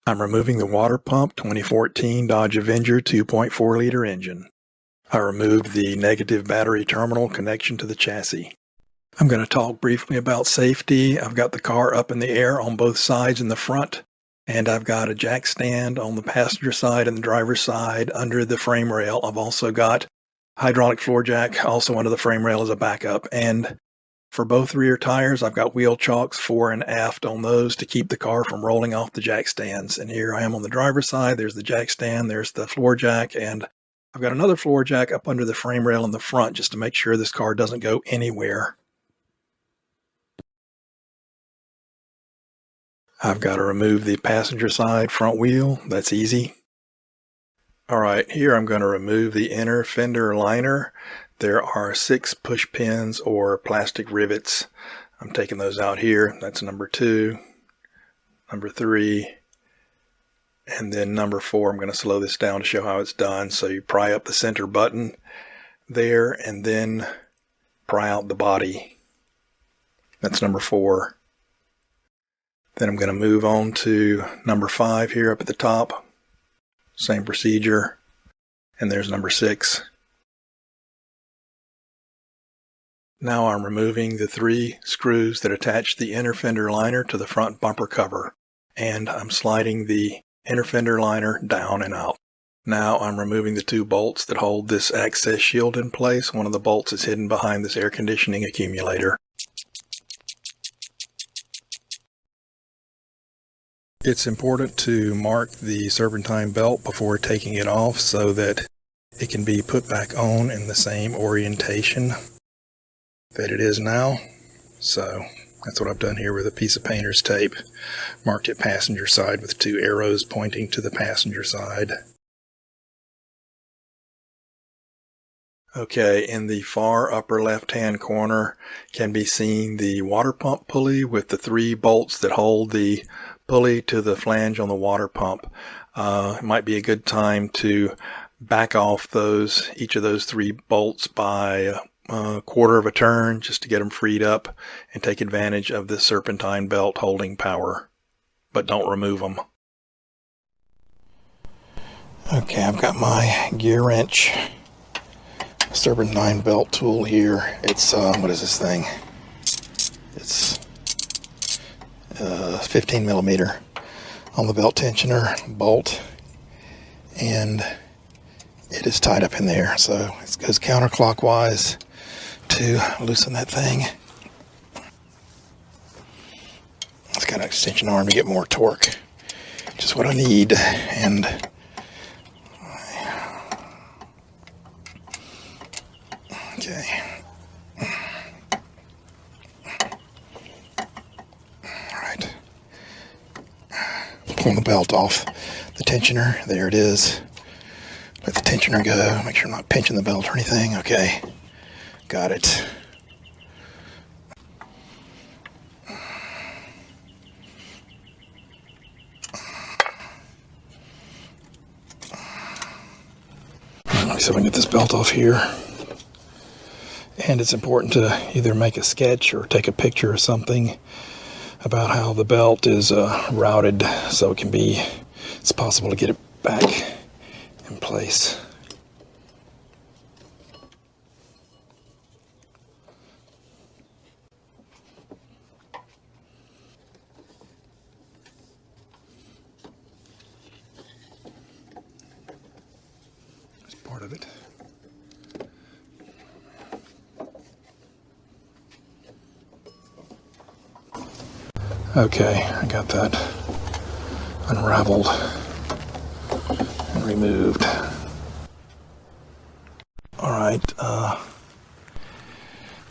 I'm removing the water pump 2014 Dodge Avenger 2.4 liter engine. I removed the negative battery terminal connection to the chassis. I'm going to talk briefly about safety. I've got the car up in the air on both sides in the front, and I've got a jack stand on the passenger side and the driver's side under the frame rail. I've also got hydraulic floor jack also under the frame rail as a backup, and for both rear tires, I've got wheel chocks fore and aft on those to keep the car from rolling off the jack stands. And here I am on the driver's side. There's the jack stand, there's the floor jack, and I've got another floor jack up under the frame rail in the front just to make sure this car doesn't go anywhere. I've got to remove the passenger side front wheel. That's easy. All right, here I'm going to remove the inner fender liner. There are 6 push pins or plastic rivets. I'm taking those out here. That's number 2, number 3, and then number 4. I'm going to slow this down to show how it's done. So you pry up the center button there and then pry out the body. That's number 4. Then I'm going to move on to number 5 here up at the top. Same procedure. And there's number 6. Now I'm removing the 3 screws that attach the inner fender liner to the front bumper cover, and I'm sliding the inner fender liner down and out. Now I'm removing the 2 bolts that hold this access shield in place. One of the bolts is hidden behind this air conditioning accumulator. It's important to mark the Serpentine belt before taking it off so that it can be put back on in the same orientation that it is now. So that's what I've done here with a piece of painter's tape. Marked it passenger side with 2 arrows pointing to the passenger side. Okay, in the far upper left-hand corner can be seen the water pump pulley with the 3 bolts that hold the pulley to the flange on the water pump. It might be a good time to back off each of those 3 bolts by a quarter of a turn just to get them freed up and take advantage of the Serpentine belt holding power, but don't remove them. Okay, I've got my gear wrench Serpentine belt tool here. It's what is this thing? It's 15 millimeter on the belt tensioner bolt, and it is tied up in there, so it goes counterclockwise to loosen that thing. It's got an extension arm to get more torque, just what I need. And okay, all right, pull the belt off the tensioner. There it is. Let the tensioner go. Make sure I'm not pinching the belt or anything. Okay, got it. So we can get this belt off here. And it's important to either make a sketch or take a picture or something about how the belt is routed so it's possible to get it back in place. That's part of it. Okay, I got that unraveled and removed. Alright,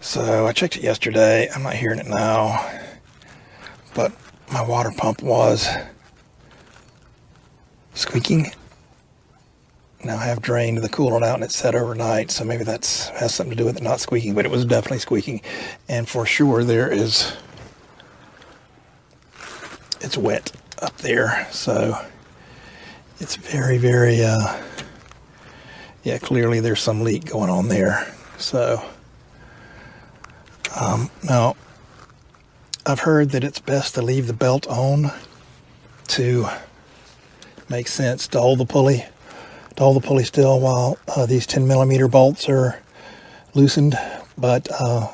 so I checked it yesterday. I'm not hearing it now, but my water pump was squeaking. Now I have drained the coolant out and it's set overnight, so maybe that has something to do with it not squeaking, but it was definitely squeaking. And for sure it's wet up there, so it's very, very, yeah, clearly there's some leak going on there. So, now, I've heard that it's best to leave the belt on to makes sense to hold the pulley still while these 10mm bolts are loosened, but I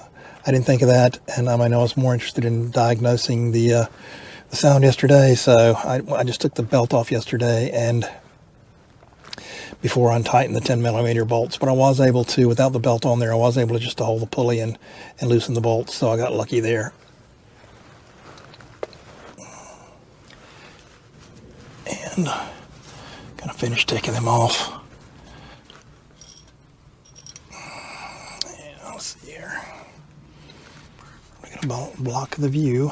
didn't think of that, and I was more interested in diagnosing the sound yesterday, so I just took the belt off yesterday and before untighten the 10mm bolts, but I was able to, without the belt on there, I was able to just to hold the pulley and loosen the bolts, so I got lucky there. And gonna finish taking them off. Yeah, let's see here. We're gonna block the view.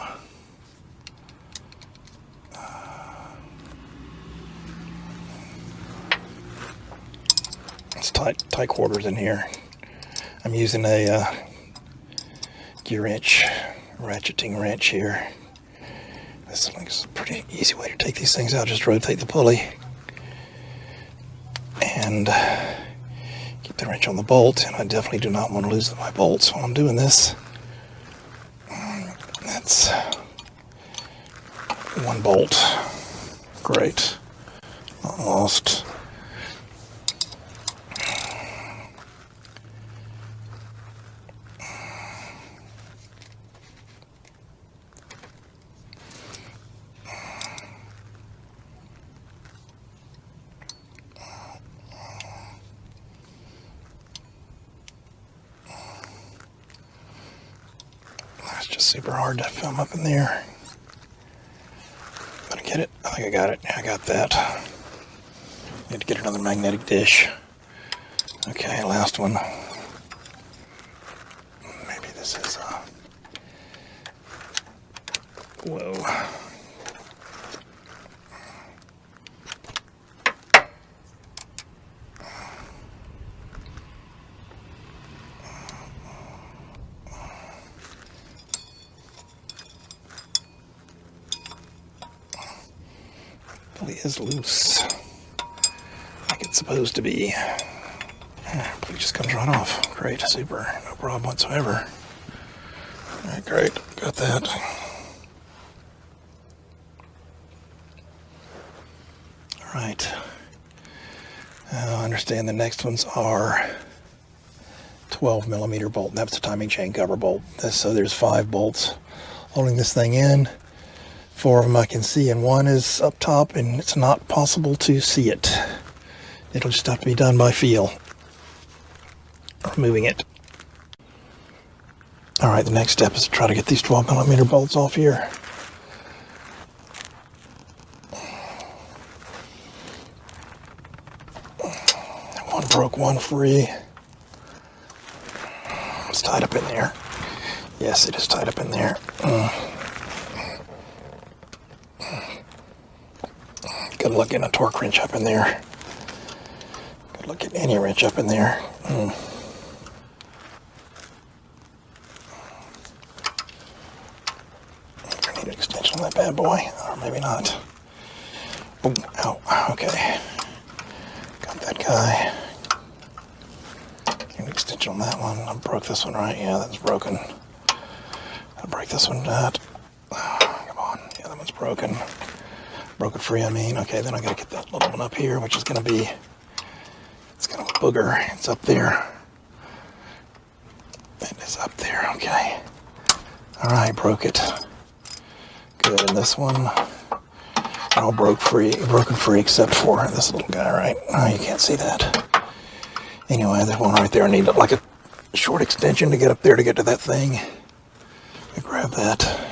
It's tight quarters in here. I'm using a gear wrench, ratcheting wrench here. This is a pretty easy way to take these things out. Just rotate the pulley and keep the wrench on the bolt. And I definitely do not want to lose my bolts while I'm doing this. That's one bolt. Great. Not lost. It's just super hard to film up in there. Did I get it? I think I got it. Yeah, I got that. Need to get another magnetic dish. Okay, last one. Maybe this is whoa. Pulley is loose, like it's supposed to be. Pulley just comes right off. Great, super, no problem whatsoever. All right, great, got that. All right, I understand the next ones are 12mm bolt. That's the timing chain cover bolt. So there's 5 bolts holding this thing in. 4 of them I can see, and 1 is up top, and it's not possible to see it. It'll just have to be done by feel. Removing it. Alright, the next step is to try to get these 12mm bolts off here. One broke, one free. It's tied up in there. Yes, it is tied up in there. Good luck getting a torque wrench up in there. Good luck getting any wrench up in there. I need an extension on that bad boy, or maybe not. Oh, ow, okay. Got that guy. Need an extension on that one. I broke this one, right? Yeah, that's broken. I'll break this one, that. Come on, yeah, that one's broken. Broken free, I mean. Okay, then I gotta get that little one up here, which is gonna be, it's gonna booger. It's up there. It is up there, okay. Alright, broke it. Good, and this one, all broken free except for this little guy, right? Oh, you can't see that. Anyway, there's one right there. I need like a short extension to get up there to get to that thing. I grab that.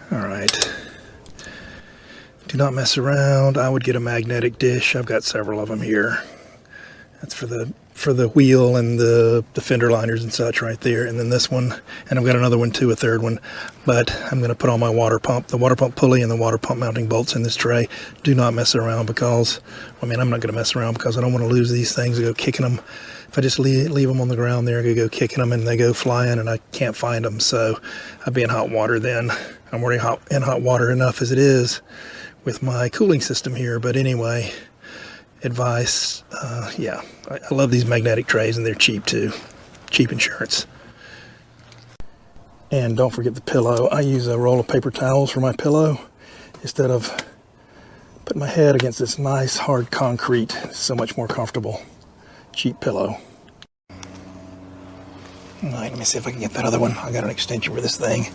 Alright, do not mess around. I would get a magnetic dish. I've got several of them here. That's for the wheel and the fender liners and such right there. And then this one, and I've got another one too, a third one. But I'm going to put on my water pump, the water pump pulley and the water pump mounting bolts in this tray. Do not mess around because, I mean, I'm not going to mess around because I don't want to lose these things and go kicking them. If I just leave them on the ground there, I go kicking them and they go flying and I can't find them. So I'd be in hot water then. I'm already in hot water enough as it is with my cooling system here. But anyway, advice, yeah, I love these magnetic trays and they're cheap too. Cheap insurance. And don't forget the pillow. I use a roll of paper towels for my pillow. instead of putting my head against this nice hard concrete. It's so much more comfortable. Cheap pillow. All right, let me see if I can get that other one. I got an extension for this thing.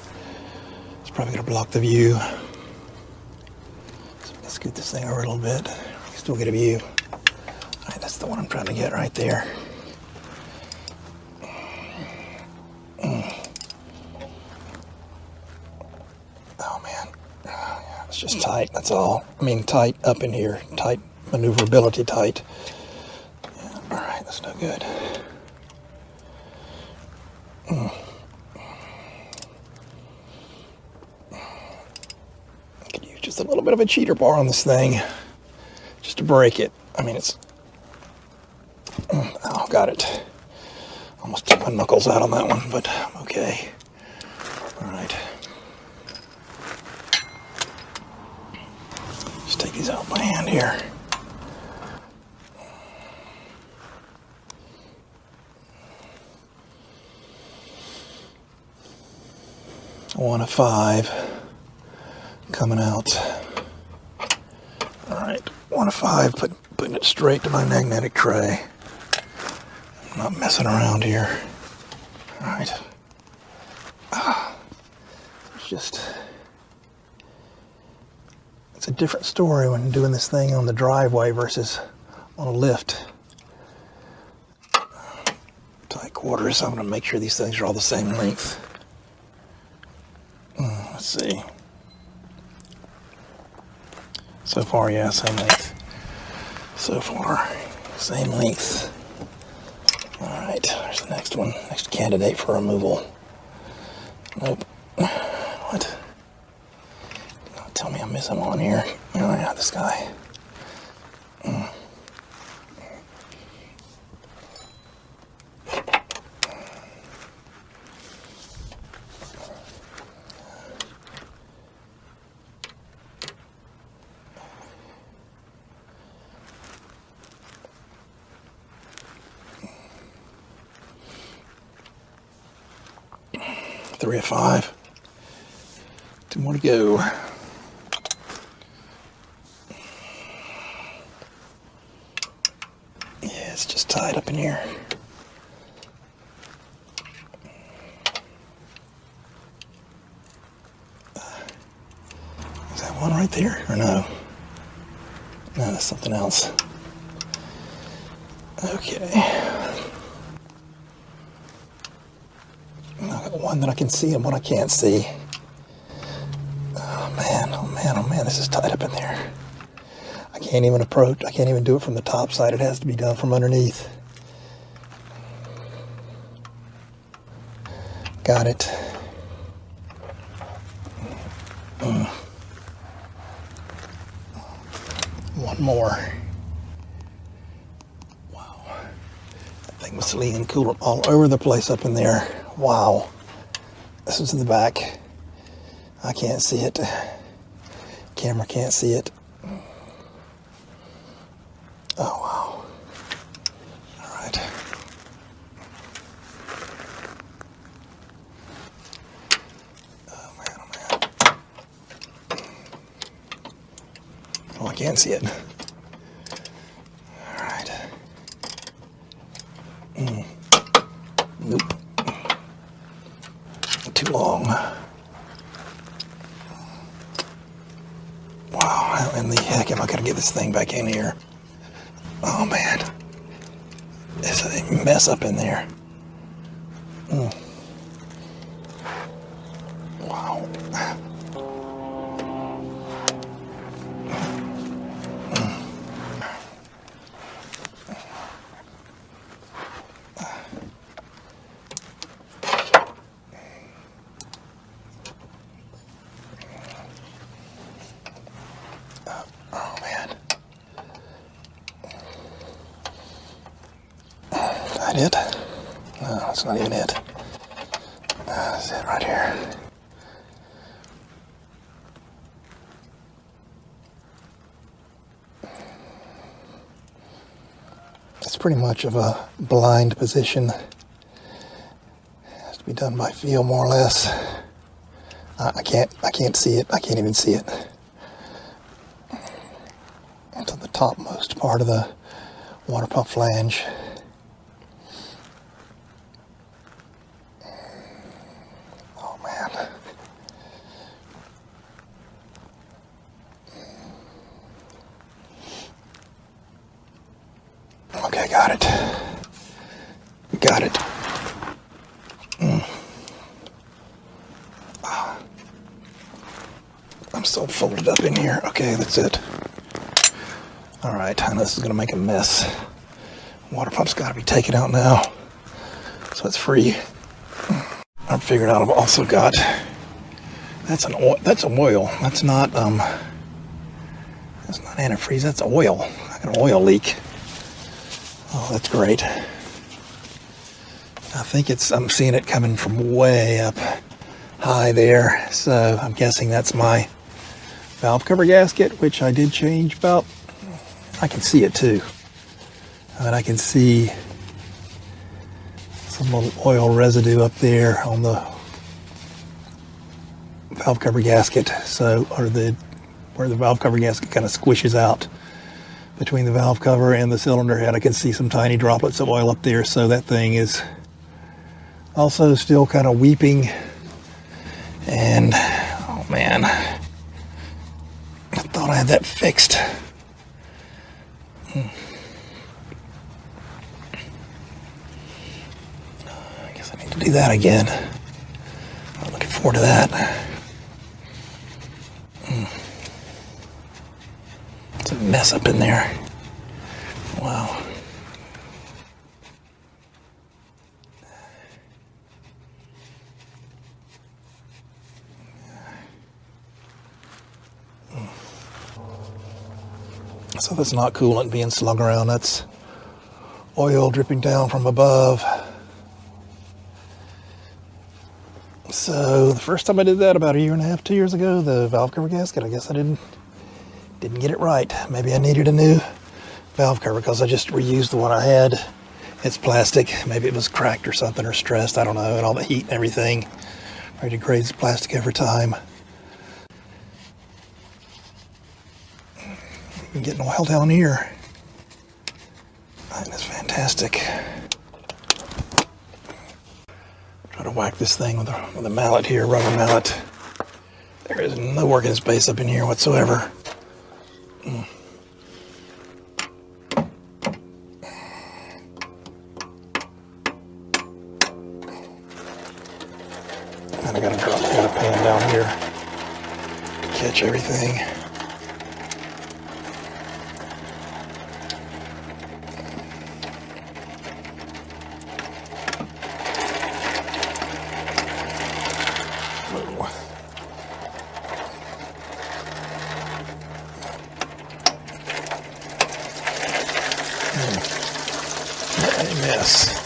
It's probably gonna block the view. So let's scoot this thing over a little bit. Still get a view. All right, that's the one I'm trying to get right there. Oh man, it's just tight, that's all. I mean, tight up in here, tight, maneuverability tight. Yeah, all right, that's no good. I could use just a little bit of a cheater bar on this thing, just to break it. I mean, it's, oh, got it. Almost took my knuckles out on that one, but I'm okay. All right. Just take these out by hand here. One of 5 coming out. All right, 1 of 5, putting it straight to my magnetic tray. I'm not messing around here. All right. It's a different story when doing this thing on the driveway versus on a lift. Tight quarters, so I'm gonna make sure these things are all the same length. Let's see. So far, yeah, same length. So far, same length. All right, there's the next one. Next candidate for removal. Nope. What? Don't tell me I'm missing one here. Oh yeah, this guy. Three of 5. 2 more to go. Yeah, it's just tied up in here. Is that one right there or no? No, that's something else. Okay. One that I can see and one I can't see. Oh man, oh man, oh man, this is tied up in there. I can't even approach, I can't even do it from the top side. It has to be done from underneath. Got it. One more. Wow. That thing was leaking coolant all over the place up in there. Wow. This is in the back. I can't see it. Camera can't see it. Oh, wow. All right. Oh, man, oh, man. Oh, I can't see it. All right. Nope. Too long. Wow, how in the heck am I going to get this thing back in here? Oh man, there's a mess up in there. Wow. Oh man. Is that it? No, that's not even it. That's it right here. It's pretty much of a blind position. It has to be done by feel, more or less. I can't see it. I can't even see it. topmost part of the water pump flange. Oh man. Okay, got it. Got it. I'm still folded up in here. Okay, that's it. All right, I know this is gonna make a mess. Water pump's gotta be taken out now, so it's free. I'm figuring out I've also got, that's an oil, that's oil. That's not antifreeze, that's oil. I got an oil leak. Oh, that's great. I think I'm seeing it coming from way up high there, so I'm guessing that's my valve cover gasket, which I did change about, I can see it too. And I can see some little oil residue up there on the valve cover gasket, so, or where the valve cover gasket kind of squishes out between the valve cover and the cylinder head. I can see some tiny droplets of oil up there, so that thing is also still kind of weeping. And oh man, I thought I had that fixed. I guess I need to do that again. I'm looking forward to that. It's a mess up in there. Wow. So that's not coolant being slung around, that's oil dripping down from above. So the first time I did that about 1.5 to 2 years ago, the valve cover gasket, I guess I didn't get it right. Maybe I needed a new valve cover because I just reused the one I had. It's plastic, maybe it was cracked or something or stressed, I don't know, and all the heat and everything degrades the plastic over time. I'm getting oil down here. That is fantastic. Try to whack this thing with a mallet here, rubber mallet. There is no working space up in here whatsoever. And I got a pan down here to catch everything. A mess.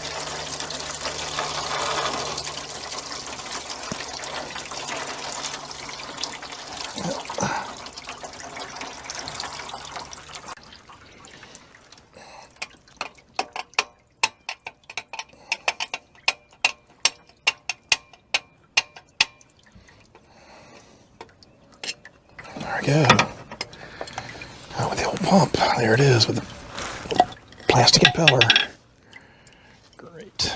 There we go. Out with the old pump. There it is with the plastic impeller. Great.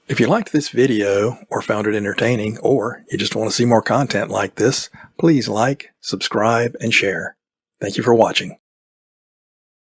If you liked this video or found it entertaining, or you just want to see more content like this, please like, subscribe, and share. Thank you for watching.